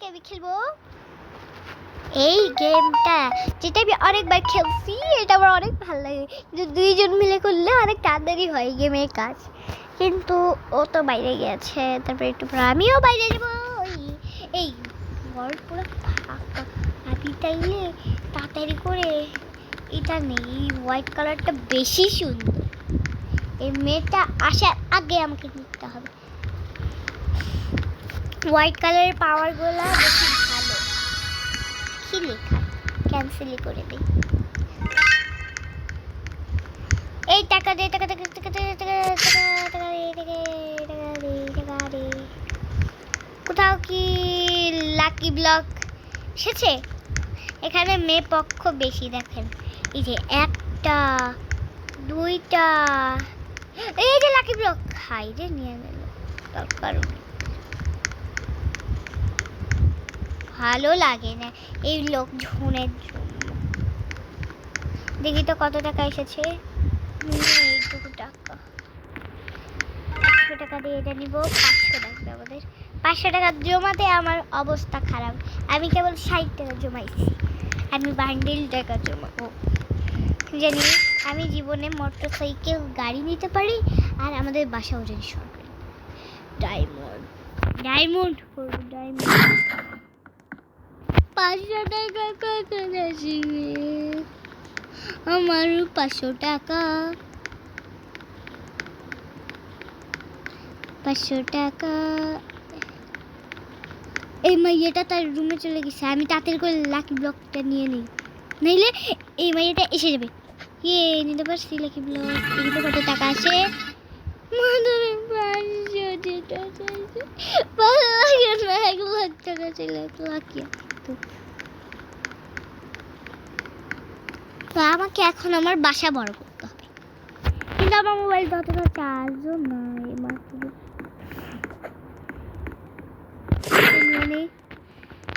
আজকে আমি খেলবো এই গেমটা, যেটা আমি অনেকবার খেলছি। এটা আমার অনেক ভালো লাগে, কিন্তু দুইজন মিলে করলে অনেক তাড়াতাড়ি হয় গেমের কাজ। কিন্তু ও তো বাইরে গেছে, তারপরে একটু পরে আমিও বাইরে যাবো। এই ঘর পুরো ফাঁকা, আমি তাইলে তাড়াতাড়ি করে এটা নেই, হোয়াইট কালারটা বেশি সুন্দর। এই মেয়েটা আসার আগে আমাকে নিতে হবে। হোয়াইট কালারের পাওয়ারগুলো বেশি ভালো। কি লেখা, ক্যান্সেলই করে দিই। এই টাকা দে, টাকা টাকা টাকা টাকা টাকা টাকা দে। কোথাও কি লাকি ব্লক এসেছে? এখানে মেয়ে পক্ষ বেশি, দেখেন এই যে একটা দুইটা, এই যে লাকি ব্লক। হাই রে, নিয়ে নিল দরকার। ভালো লাগে না এই লোকজনের জন্য। দেখি তো কত টাকা এসেছে। এইটুকু টাকা, 500 টাকা দিয়ে এটা নিব। 500 টাকা আমাদের, 500 টাকা জমাতে আমার অবস্থা খারাপ। আমি কেবল 60 টাকা জমাইছি, আমি বান্ডিল টাকা জমাবো। জানি আমি জীবনে মোটরসাইকেল গাড়ি নিতে পারি, আর আমাদের বাসাও জানি সরকারি ডায়মন্ড ডায়মন্ড ডায়মন্ড। 500 টাকা কত আসবে? আমার 500 টাকা, 500 টাকা। এই মাইয়াটা তার রুমে চলে গেছে, আমি তাড়াতাড়ি করে লাকি ব্লকটা নিয়ে নিই, নইলে এই মাইয়াটা এসে যাবে। নিতে পারছি লাকি ব্লক। এদিকে কত টাকা আছে? মাধুরী 500 টাকা আছে। ভালো লাগে না, 1 লাখ টাকা ছিল, 1 লাখ। তো আমাকে এখন আমার বাসা বড় করতে হবে, কিন্তু আমার মোবাইলটা অতটা চার্জও নাই। মাত্র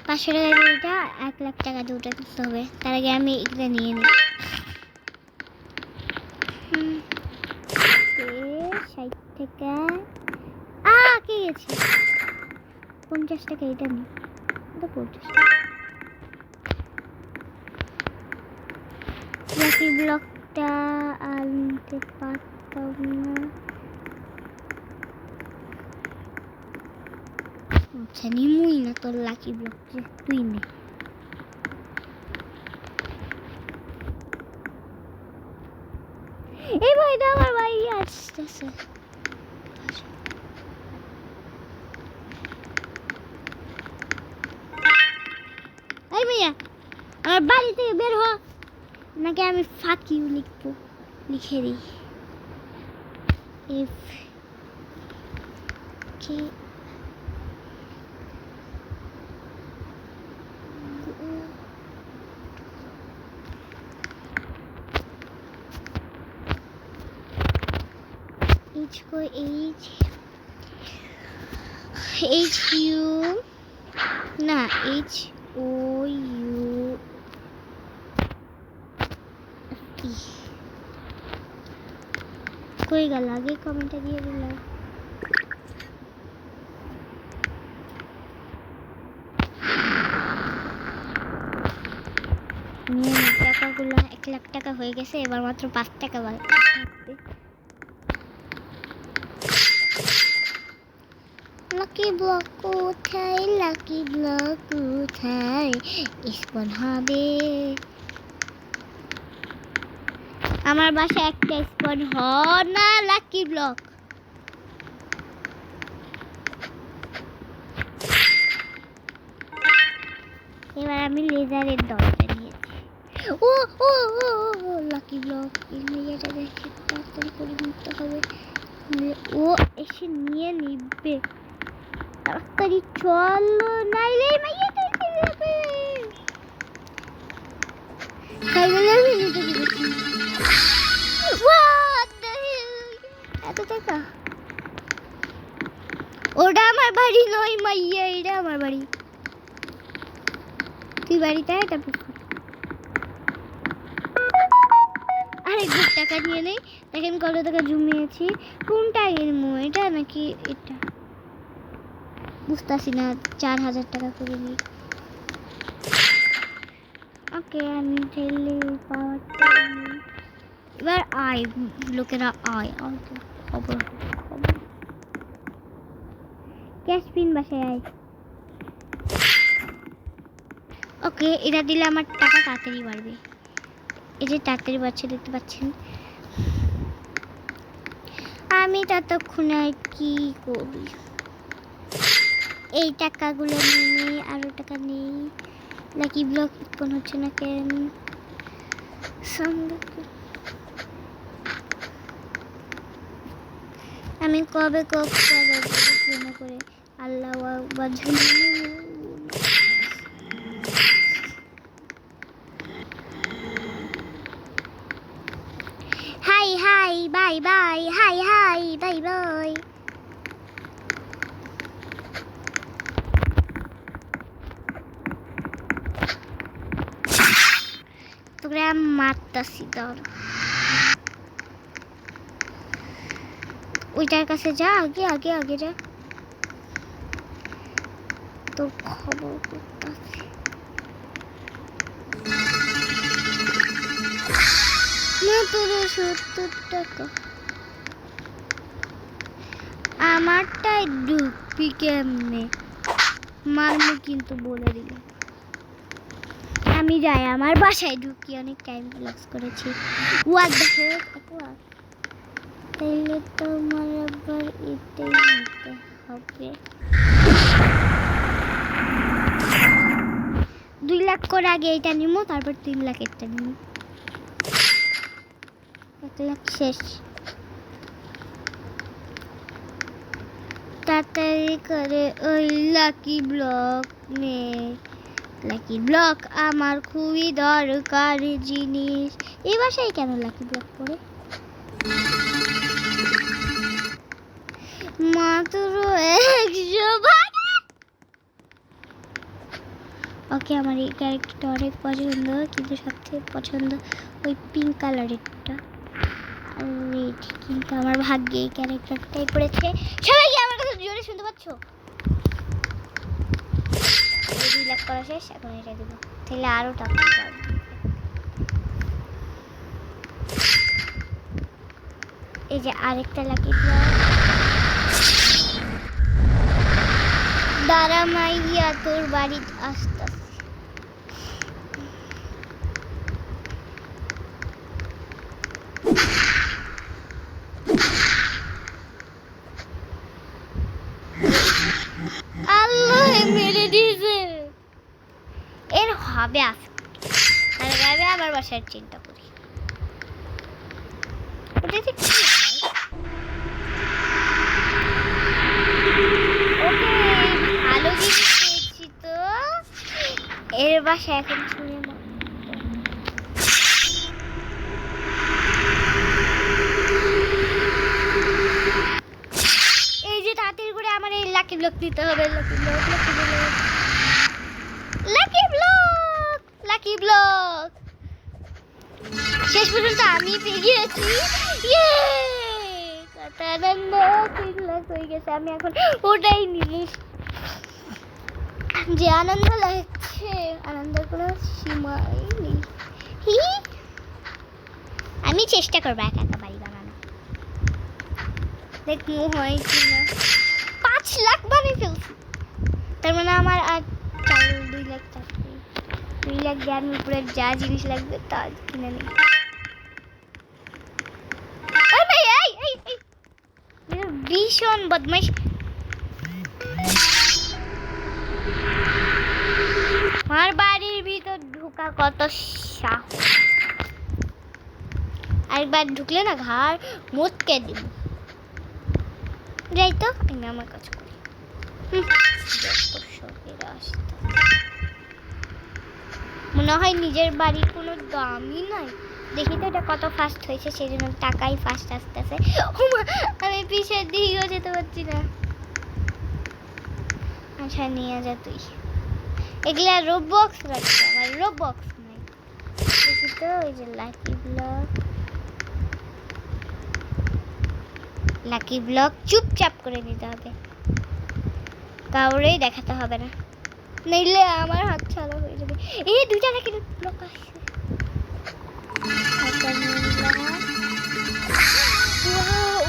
500 টাকা এটা 1 লাখ টাকা দুটো করতে হবে। তার আগে আমি এটা নিয়ে নিই। 60 টাকা কে গেছে? 50 টাকা এটা নিই, 50 টাকা। লাকি ব্লকটা আনতে পারতাম না। আচ্ছা, নিমুই না তোর লাকি ব্লক, যে তুই নে। এই ভাইটা আমার ভাই আসতেছে। এই ভাইয়া, আমার বাড়ি থেকে বের হ, নাকি আমি ফাঁকি লিখবো, লিখে দিই। ইফ কি H को H U না H O U कोई गल आगे कमेंट দিয়ে দিলাম। টাকাগুলো 1 লাখ টাকা হয়ে গেছে, এবার মাত্র 5 টাকা বাকি থাকবে। লাকি ব্লক কোথায়, লাকি ব্লক কোথায়? স্পন হবে আমার বাসায়, একটা স্পন হয় না লাকি ব্লক। এবার আমি লেজারের দরজা নিয়েছি। ও ও ও ও লাকি ব্লক, এই মেয়েটা দেখে তাড়াতাড়ি করে নিতে হবে, ও এসে নিয়ে নিবে। তাড়াতাড়ি চলো, নাইলে মেয়েটা এসে যাবে। এত টাকা, ওটা আমার বাড়ি নয় মাইয়া, এটা আমার বাড়ি। তুই বাড়িতে আয়, তারপর আরেক টাকা নিয়ে নেই। দেখেন কত টাকা জমিয়েছি। কোনটা এর এটা নাকি এটা? বুঝতেছি না 4000 টাকা করে নিই। ওকে আমি ঠেলে পাওয়ারটা নিই। এবার আয় লোকেরা আয় খবর খবর ক্যাশ পিন বাসায় আয়। ওকে এটা দিলে আমার টাকা তাড়াতাড়ি বাড়বে। এই যে তাড়াতাড়ি বাড়ছে দেখতে পাচ্ছেন। আমি ততক্ষণে কি করি, এই টাকাগুলো নিয়ে আরো টাকা নেই। লাকি ব্লক কোন হচ্ছে না কেন? আমি কবে করে আল্লাহ আকবার। Hi hi bye bye, hi hi bye bye. তোরা মারতাছি ধর, ওইটার কাছে যা, আগে আগে আগে যা, তোর খবর করতেছি। তোর 70 টাকা আমারটাই ঢুকবি কেমনে? মারমু কিন্তু বলে দিলাম। আমি যাই আমার বাসায় ঢুকি, অনেক টাইম লস করেছি। ওয়াক দেখে তাইলে তো আমার আবার এটাই নিতে হবে। 2 লাখ করে আগে এটা নিবো, তারপর 3 লাখ এটা নিবো। 1 লাখ শেষ। তাড়াতাড়ি করে ওই লাকি ব্লক নে। লাকি ব্লক আমার খুবই দরকার জিনিস। এই বাসায় কেন লাকি ব্লক পড়ে? মাত্র 100। ওকে আমার এই ক্যারেক্টারটা অনেক পছন্দ, কিন্তু সবথেকে পছন্দ ওই পিঙ্ক কালারেরটা। কিন্তু আমার ভাগ্যে এই ক্যারেক্টারটাই পড়েছে। সবাই কি আমার কথা জোরে শুনতে পাচ্ছ? 2 লাখ করা শেষ, এখন এটা দিব, তাহলে আরো টাকা পাবো। এই যে আরেকটা লাকি ব্লক। দাঁড়া মাইয়া তোর বাড়ি আসতে। আল্লাহ মেরে দিয়েছে। এর হবে আজকে আমার বাসার চিন্তা করি। ওটাতে কি হয়? ওকে ভালো জিনিস পেয়েছি তো। এর বাসা এখন শুনে না। এই যে তাড়াতাড়ি করে আমার এই লাকি ব্লক দিতে হবে। Lucky block lucky block lucky block lucky block. শেষ পর্যন্ত আমি পেয়ে গিয়েছি। ইয়ে কত আনন্দ। 3 লাখ হয়ে গেছে। আমি এখন ওটাই নিব। যে আনন্দ লাগছে, আনন্দের কোনো সীমাই নেই। আমি চেষ্টা করবো একা একা বাড়ি বানানো, দেখবো হয় কিনা। 5 লাখ বানিয়ে ফেলছি। তার মানে আমার আর 2 লাখ চাকরি। 2 লাখ জ্ঞান উপরে যা জিনিস লাগবে তা কিনে নেই। ভীষণ বদমাইশ। আমার বাড়ির ভিতর ঢোকা কত সাহস। আরেকবার ঢুকলে না ঘাড় মুটকে দিব। যাই তো, আমি আমার কাজ করি। মনে হয় নিজের বাড়ির কোনো দামই নাই। দেখি তো এটা কত ফাস্ট হয়েছে, সেই জন্য টাকাই ফাস্ট আসতেছে। আমি পিছের দিকেও যেতে পারছি না। আচ্ছা নিয়ে যা তুই। এগুলা রোবক্স রাখছে, আমার রোবক্স নাই। দেখি তো ওই যে লাকি ব্লক। লাকি ব্লক চুপচাপ করে নিতে হবে। কাউরেই দেখাতে হবে না, নইলে আমার হাত ছাড়া হয়ে যাবে। এই দুইটা নাকি ব্লক আসছে। একটা নিলাম। Wow,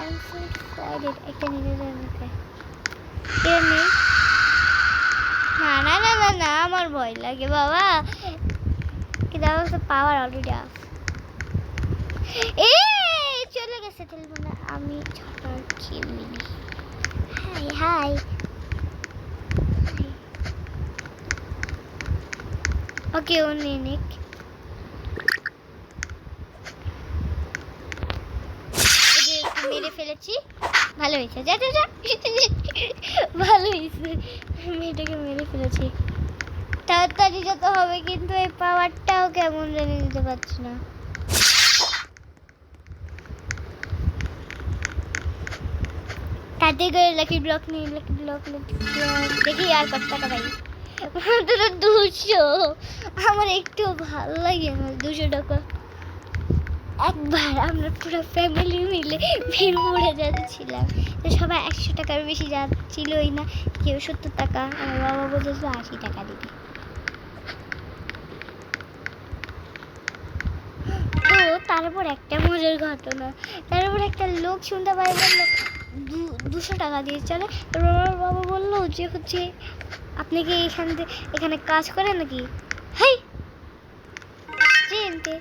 I'm so excited. একটা নিয়ে যাই আমাকে। কেউ নেই? না না না না না, আমার ভয় লাগে বাবা। কিন্তু আমার তো পাওয়ার অলরেডি অফ। চলে গেছে তেলবো না, আমি ছটার খেয়ে। High hi. ওকে, ও নিয়ে নিক। মেরে ফেলেছি, ভালো হয়েছে। যা যা যা, ভালো হয়েছে, মেয়েটাকে মেরে ফেলেছি। তাড়াতাড়ি যেতে হবে, কিন্তু এই পাওয়ারটাও কেমন জানি নিতে পারছি না। তাতে করে লাকি ব্লক নিয়ে, লাকি ব্লক দেখি আর কত টাকা পাই। মাত্র 200। আমার একটু ভালো লাগে না 200 টাকা। একবার আমরা পুরো ফ্যামিলি মিলে ভিড় যাচ্ছিলাম, তো সবাই 100 টাকার বেশি যাচ্ছিলই না, কেউ 70 টাকা, আমার বাবা বলেছিল 80 টাকা দিতে। তো তারপর একটা মজার ঘটনা, তারপর একটা লোক শুনতে পাই বললো 200 টাকা দিয়ে চলে। তারপর আমার বাবা বললো যে হচ্ছে আপনি কি এখানে কাজ করেন নাকি? হাই চিনতে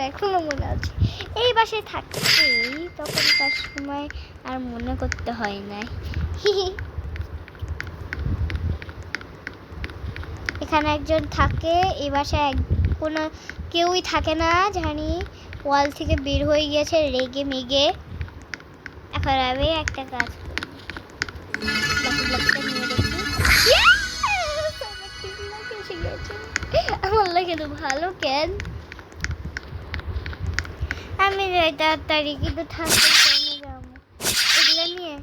এখনো মনে আছে। এই বাসায় থাকতেই তখনকার সময় আর মনে করতে হয় না। এখানে একজন থাকে, এই বাসায় কোনো কেউই থাকে না জানি, ওয়াল থেকে বের হয়ে গিয়েছে রেগে মেগে। এখন আমি একটা কাজ করি, আমার লাগে তো ভালো কেন, আমি যাই তাড়াতাড়ি, কিন্তু থাকতে যাবো এগুলো নিয়ে।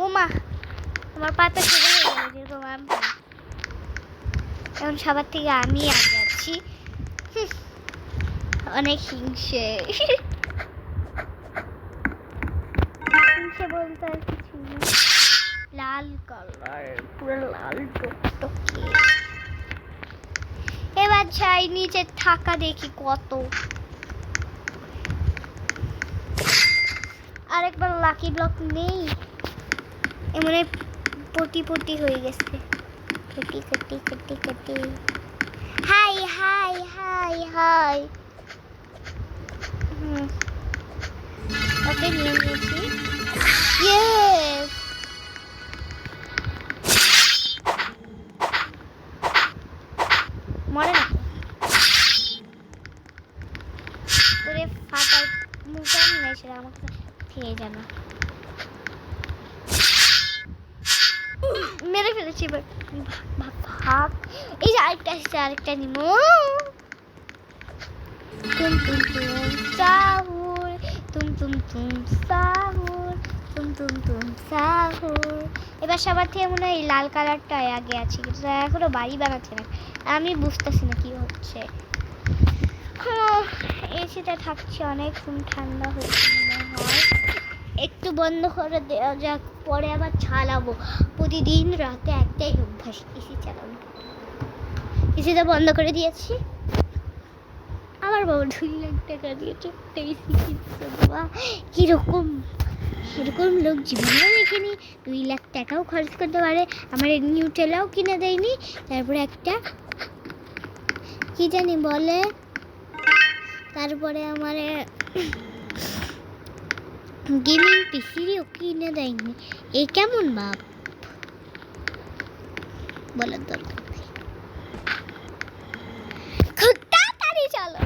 ও মা, আমার পাতা ছেড়ে হয়ে গেল যেরকম আমি। এখন সবার থেকে আমি আগে যাচ্ছি, অনেক হিংসে। হিংসে বলতে আর কিছু না, লাল কালার, পুরো লাল টকটকে। এবার যাই নিচে থাকা দেখি কত। আরেকবার লাকি ব্লক নেই, এমন পটি হয়ে গেছে। কেটি হাই হাই হাই হাই। ওকে নিয়ে নিয়েছি। ইয়েস, মরে না তোরে ফাটার মুখে নিয়েছিল, আমাকে খেয়ে জানা মেরে ফেলেছি। এবার ভাগ, এই যে আরেকটা নিব। তুম তুম তুম সাহুর, তুম তুম তুম সাহুর, তুম তুম তুম সাহুর। এবার সবার থেকে মনে হয় এই লাল কালারটা আগে আছে, কিন্তু এখনো বাড়ি বানাচ্ছে না, আমি বুঝতেছি না কি হচ্ছে। এসিতে থাকছি অনেক, ঠান্ডা হয়েছে মনে হয়, একটু বন্ধ করে দেওয়া যাক, পরে আবার চালাবো। প্রতিদিন রাতে একটাই অভ্যাস, এসি চালাবো। এসিটা বন্ধ করে দিয়েছি। আমার বাবা 2 লাখ টাকা দিয়েছে এসি কিনতে। বাবা কিরকম, এরকম লোক জীবনে দেখিনি, 2 লাখ টাকাও খরচ করতে পারে। আমার নিউটেলাও কিনে দেয়নি, তারপরে একটা কি জানি বলে, তারপরে আমার গেমিং পিসিও কিনে দেয়নি। এই কেমন বাপ বলার দরকার নেই। খুব তাড়াতাড়ি চলো,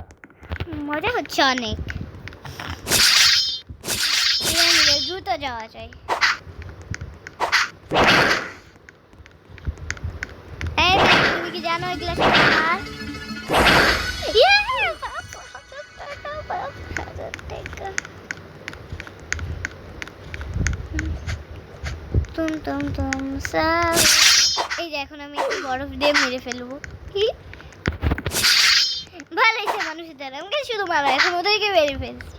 মজা হচ্ছে অনেক। দ্রুত যাওয়া যায়। তুমি কি জানো এগুলা আমার? তুম তুম তুম সাব। এই যে এখন আমি বরফ দিয়ে মেরে ফেলবো। ভালো হয়েছে মানুষের দ্বারা, আমাকে শুধু মারা, এখন ওদেরকে মেরে ফেলছি।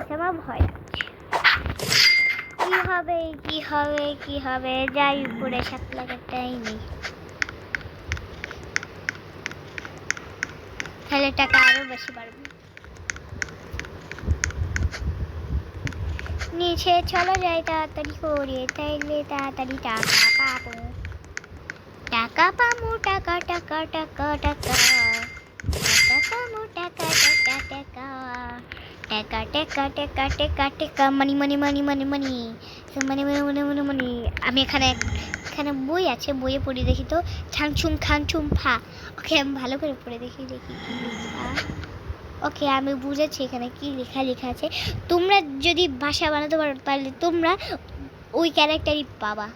গাইস আমার ভয় লাগছে। কি হবে যাই উপরে 7 লাখটাই নেই, তাহলে টাকা আরো বেশি বাড়বে। নিচে চলো যাই তাড়াতাড়ি করে, তাইলে তাড়াতাড়ি টাকা পাবো। টাকা পাবো, টাকা টাকা টাকা টাকা টাকা পাবো, টাকা টাকা টাকা টাকা টাকা টাকা টাকা টাকা মানি মানি মানি মানি মানি মানি মানি মানি মানি মানি। আমি এখানে বই আছে, বইয়ে পড়ে দেখি তো। ছাংছুম খাংছুম ফা। ওকে আমি ভালো করে পড়ে দেখি কি লেখা। ওকে আমি বুঝেছি এখানে কি লেখা আছে। তোমরা যদি ভাষা বানাতে পারো তাহলে তোমরা ওই ক্যারেক্টারই পাবা,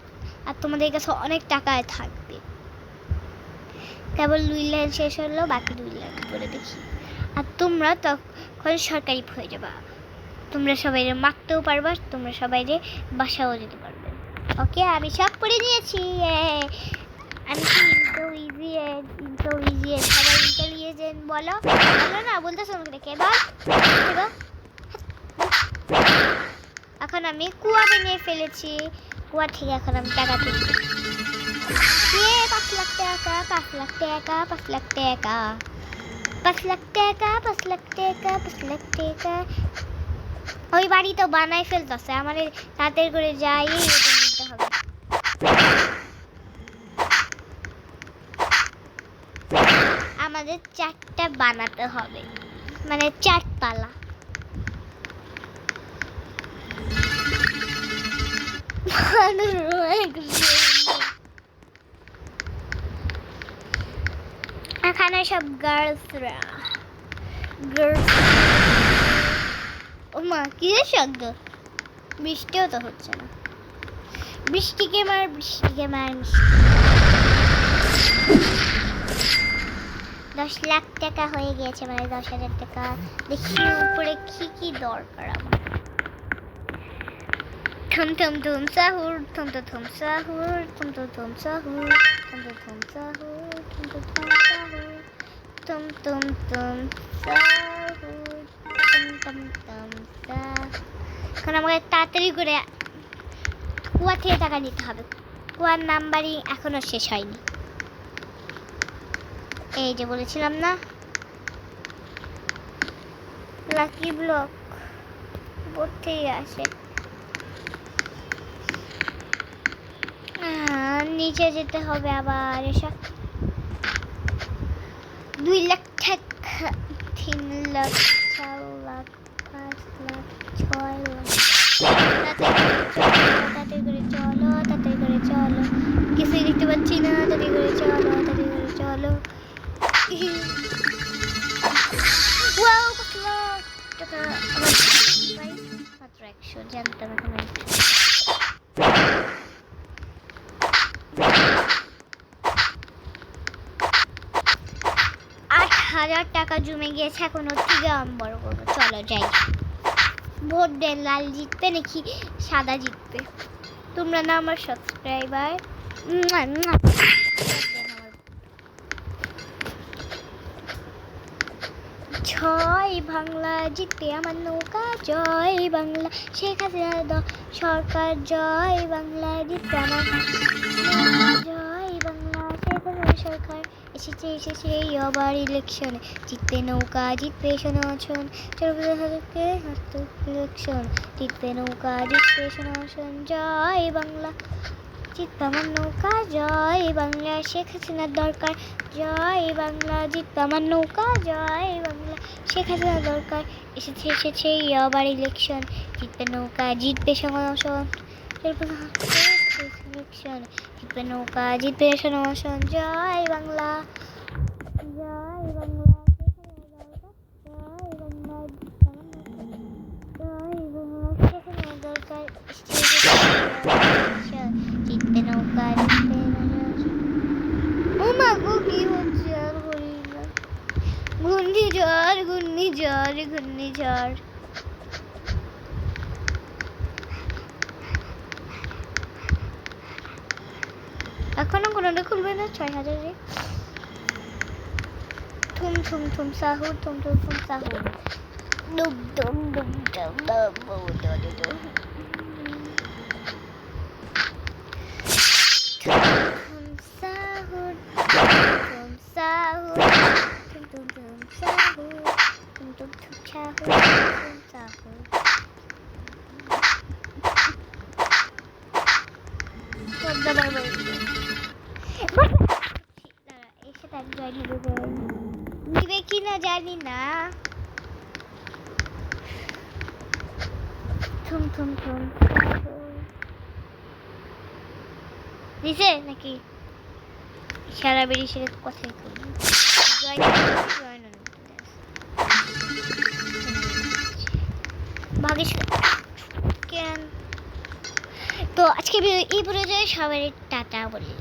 আর তোমাদের কাছে অনেক টাকা থাকবে। কেবল 2 লাইন শেষ হলো, বাকি 2 লাইন পড়ে দেখি। আর তোমরা তখন সরকারি হয়ে যাবা। তোমরা সবাই মারতেও পারবা, তোমরা সবাই বাসাও যেতে পারবে। ওকে আমি সব পড়ে নিয়েছি। আমি ইন্টো ইজি সবাই ইন্টেলিজেন্ট বলো না, বলতেছো না কে বল। এখন আমি কুয়া বানিয়ে ফেলেছি, কুয়া থেকে এখন আমি টাকা তুলছি। 5 লাখ টাকা 5 লাখ টাকা 5 লাখ টাকা 5 লাখ টাকা 5 লাখ টাকা 5 লাখ টাকা। ওই বাড়ি তো বানাই ফেলতেছে, আমাদের তাড়াতাড়ি করে যাই নিতে হবে। আমাদের 4টা বানাতে হবে, মানে 4 তালা। এখানে সব গার্লসরা। ও মা কি শব্দ, বৃষ্টিও তো হচ্ছে না। বৃষ্টিকে মার 10 লাখ টাকা হয়ে গিয়েছে, মানে 10,000 টাকা। দেখি উপরে কি দরকার আমার। থম থম থম সাহুর, থম থম থম সাহুর, থম থম থম সাহুর, থম থম থম সাহুর, থম থম থম সাহুর, থম থম থম সাহুর, থম থম থম সাহুর। এখন আমাকে তাড়াতাড়ি করে কুয়া থেকে টাকা নিতে হবে। কুয়ার নাম্বারই এখনো শেষ হয়নি। এই যে বলেছিলাম না, লাকি ব্লক পড়তেই আসে। নিচে যেতে হবে আবার। এসব 2 লাখ টাকা, 3 লাখ, 4 লাখ, 5 লাখ, 6 লাখ। তাড়াতাড়ি করে চলো, কিছুই দেখতে পাচ্ছি না। তাড়াতাড়ি করে চলো। ওয়াও, 5 লাখ টাকা। মাত্র 100, জানতাম এখন 8,000 টাকা জমে গিয়েছে। এখন ওর থেকে আমি বড় করবো। চলো যাই। ভোট দেন, লাল জিতবে নাকি সাদা জিতবে? তোমরা না আমার সাবস্ক্রাইবার। জয় বাংলা, জিতবে আমার নৌকা। জয় বাংলা, শেখ হাসিনা সরকার। জয় বাংলা, জিতবে আমার নৌকা। জয় বাংলা, শেখ হাসিনা সরকার। এসেছে আবার ইলেকশনে। জিতবে নৌকা, জিতবে সনাতন। ইলেকশন জিতবে নৌকা, জিতবে সনাতন। জয় বাংলা, জিতবে আমার নৌকা। জয় বাংলা, শেখ হাসিনার দরকার। জয় বাংলা, জিতবে আমার নৌকা। জয় বাংলা, শেখ হাসিনার দরকার। এসেছে আবার ইলেকশন। জিতবে নৌকা, জিতবে সনাতন। ইলেকশন জিতবে নৌকা, জিতবে সনাতন। জয় বাংলা, জয় বাংলা, জয় বাংলা, জয় বাংলা, শেখ হাসিনার দরকার। জিতবে নৌকা, জিতবে। ও মা গো, কি হচ্ছে আর করি না। ঘূর্ণিঝড়। এখনো কোনোটা খুলবে না। 6,000-এ থুম থুম থুম সাহুর, থুম থুম থুম সাহুর। ডুম ডুম ডুম ডুম ডুম ডুম ডুম। Tum sahur, tum sahur, tum sahur, tum sahur, tum sahur. এসে তার জয়েন হবে দিবে কি না জানি না। থুম থুম থুম দিছে নাকি সারা বেরিয়ে সেরে কথাই করি ভাগিস কেন। তো আজকে এই পর্যন্ত সবাই টাটা বলি।